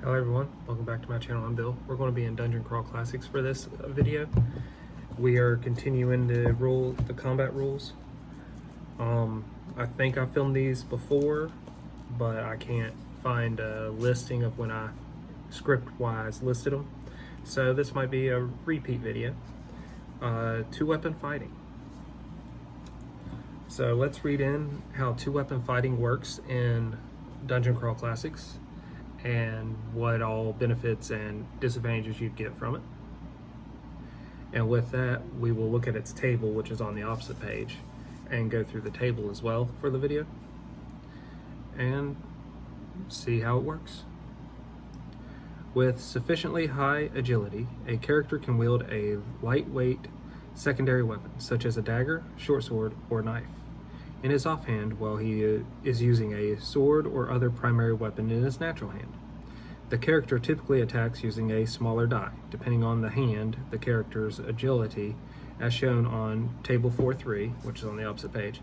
Hello everyone, welcome back to my channel. I'm Bill. We're going to be in Dungeon Crawl Classics for this video. We are continuing the combat rules. I think I filmed these before, but I can't find a listing of when I script-wise listed them. So this might be a repeat video. Two-weapon fighting. So let's read in how two-weapon fighting works in Dungeon Crawl Classics and what all benefits and disadvantages you'd get from it. And with that, we will look at its table, which is on the opposite page, and go through the table as well for the video and see how it works. With sufficiently high agility, a character can wield a lightweight secondary weapon, such as a dagger, short sword, or knife, in his offhand while he is using a sword or other primary weapon in his natural hand. The character typically attacks using a smaller die, depending on the hand, the character's agility, as shown on Table 4.3, which is on the opposite page.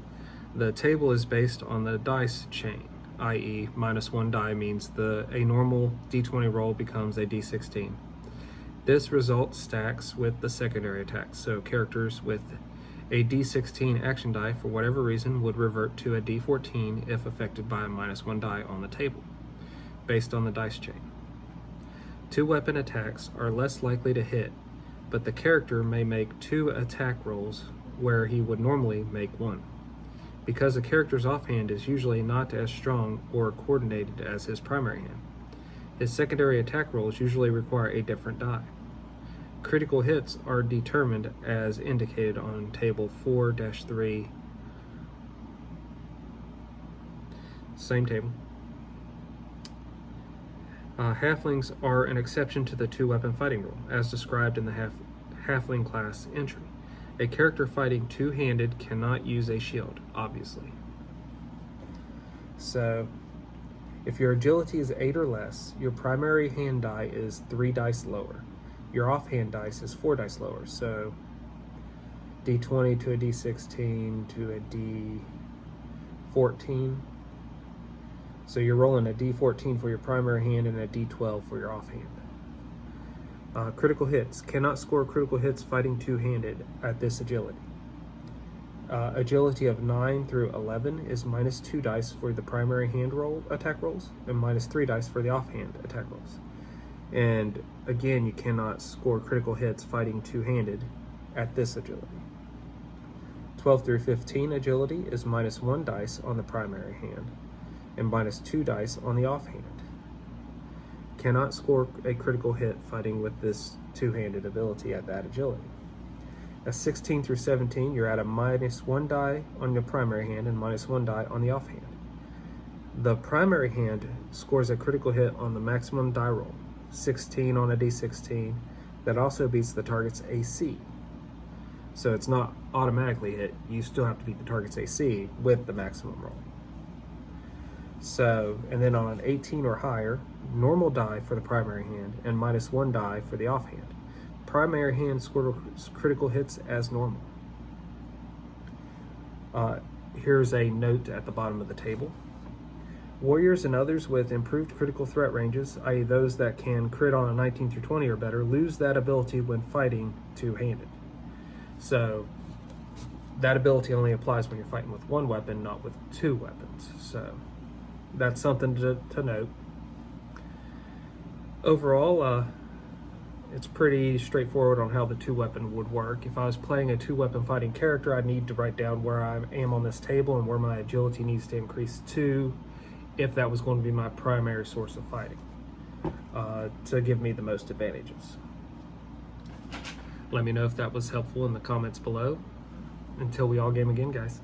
The table is based on the dice chain, i.e. -1 die means a normal d20 roll becomes a d16. This result stacks with the secondary attacks, so characters with a d16 action die for whatever reason would revert to a d14 if affected by a -1 die on the table, based on the dice chain. Two-weapon attacks are less likely to hit, but the character may make 2 attack rolls where he would normally make 1. Because the character's offhand is usually not as strong or coordinated as his primary hand, his secondary attack rolls usually require a different die. Critical hits are determined as indicated on Table 4-3, same table. Halflings are an exception to the two-weapon fighting rule, as described in the Halfling class entry. A character fighting two-handed cannot use a shield, obviously. So, if your agility is 8 or less, your primary hand die is 3 dice lower. Your offhand dice is 4 dice lower, so d20 to a d16 to a d14. So you're rolling a d14 for your primary hand and a d12 for your offhand. Critical hits. Cannot score critical hits fighting two-handed at this agility. Agility of 9 through 11 is -2 dice for the primary hand roll attack rolls and -3 dice for the offhand attack rolls. And again, you cannot score critical hits fighting two-handed at this agility. 12 through 15 agility is -1 dice on the primary hand and -2 dice on the offhand. Cannot score a critical hit fighting with this two-handed ability at that agility. At 16 through 17, you're at a -1 die on your primary hand and -1 die on the offhand. The primary hand scores a critical hit on the maximum die roll, 16 on a d16, that also beats the target's AC. So it's not automatically hit, you still have to beat the target's AC with the maximum roll. So, and then on an 18 or higher, normal die for the primary hand and -1 die for the offhand. Primary hand scores critical hits as normal. Here's a note at the bottom of the table. Warriors and others with improved critical threat ranges, i.e. those that can crit on a 19 through 20 or better, lose that ability when fighting two-handed. So that ability only applies when you're fighting with one weapon, not with 2 weapons. So that's something to note. Overall, it's pretty straightforward on how the two-weapon would work. If I was playing a two-weapon fighting character, I'd need to write down where I am on this table and where my agility needs to increase to, if that was going to be my primary source of fighting, to give me the most advantages. Let me know if that was helpful in the comments below. Until we all game again, guys.